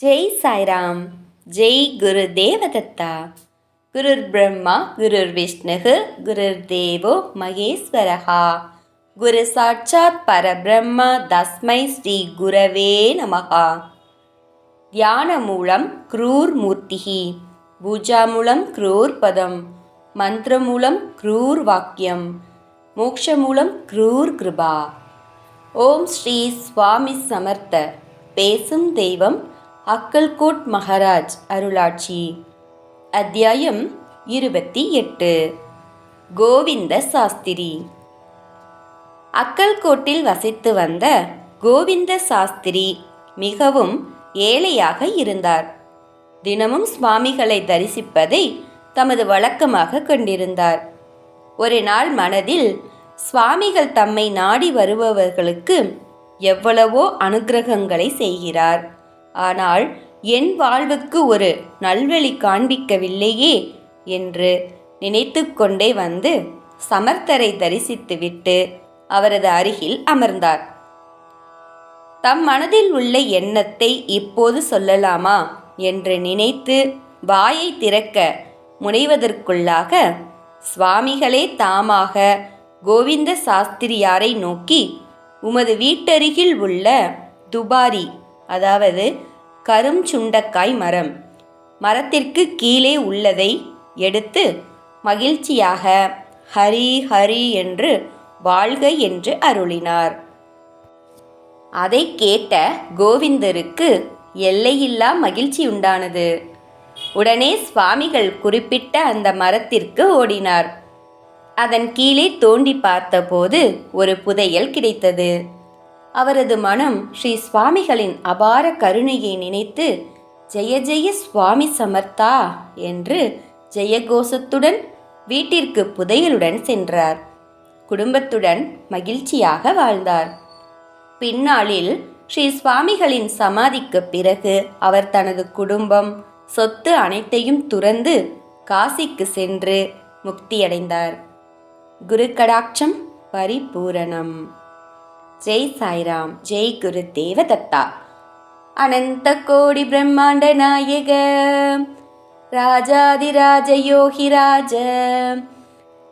ஜெய் சாய்ராம். ஜெய் குரு தேவதத்தா. குருர் பிரம்மா குருர் விஷ்ணுகு குருர் தேவோ மகேஸ்வரஹா. குரு சாட்சாத் பரபிரம்ம தஸ்மை ஸ்ரீ குரவே நமஹா. தியான மூலம் க்ரூர் மூர்த்திஹி, பூஜா மூலம் க்ரூர் பதம், மந்திர மூலம் க்ரூர் வாக்கியம், மோக்ஷ மூலம் க்ரூர் கிருபா. ஓம் ஸ்ரீ சுவாமி சமர்த்த. பேசும் தெய்வம் அக்கல்கோட் மகாராஜ் அருளாட்சி. அத்தியாயம் 28. கோவிந்த சாஸ்திரி. அக்கல்கோட்டில் வசித்து வந்த கோவிந்த சாஸ்திரி மிகவும் ஏழையாக இருந்தார். தினமும் சுவாமிகளை தரிசிப்பதை தமது வழக்கமாக கொண்டிருந்தார். ஒரு நாள் மனதில் சுவாமிகள் தம்மை நாடி வருபவர்களுக்கு எவ்வளவோ அனுக்கிரகங்களை செய்கிறார், ஆனால் என் வாழ்வுக்கு ஒரு நல்வழி காண்பிக்கவில்லையே என்று நினைத்து கொண்டே வந்து சமர்த்தரை தரிசித்துவிட்டு அவரது அருகில் அமர்ந்தார். தம் மனதில் உள்ள எண்ணத்தை இப்போது சொல்லலாமா என்று நினைத்து வாயை திறக்க முனைவதற்குள்ளாக சுவாமிகளே தாமாக கோவிந்த சாஸ்திரியாரை நோக்கி, உமது வீட்டருகில் உள்ள துபாரி, அதாவது கரும் சுண்டக்காய் மரத்திற்கு கீழே உள்ளதை எடுத்து மகிழ்ச்சியாக ஹரி ஹரி என்று வாழ்க என்று அருளினார். அதை கேட்ட கோவிந்தருக்கு எல்லையில்லா மகிழ்ச்சி உண்டானது. உடனே சுவாமிகள் குறிப்பிட்ட அந்த மரத்திற்கு ஓடினார். அதன் கீழே தோண்டி பார்த்தபோது ஒரு புதையல் கிடைத்தது. அவரது மனம் ஸ்ரீ சுவாமிகளின் அபார கருணையை நினைத்து ஜெய ஜெய சுவாமி சமர்த்தா என்று ஜெயகோஷத்துடன் வீட்டிற்கு புதையலுடன் சென்றார். குடும்பத்துடன் மகிழ்ச்சியாக வாழ்ந்தார். பின்னாளில் ஸ்ரீ சுவாமிகளின் சமாதிக்கு பிறகு அவர் தனது குடும்பம், சொத்து அனைத்தையும் துறந்து காசிக்கு சென்று முக்தியடைந்தார். குரு கடாட்சம் பரிபூரணம். ஜெய் சாய்ராம். ஜெய் குரு தேவதத்தா. அனந்த கோடி பிரம்மாண்ட நாயக ராஜாதிராஜ யோகிராஜ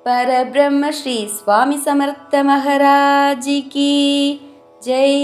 பரபிரம்ம ஸ்ரீ சுவாமி சமர்த்த மகாராஜ் கி ஜெய்.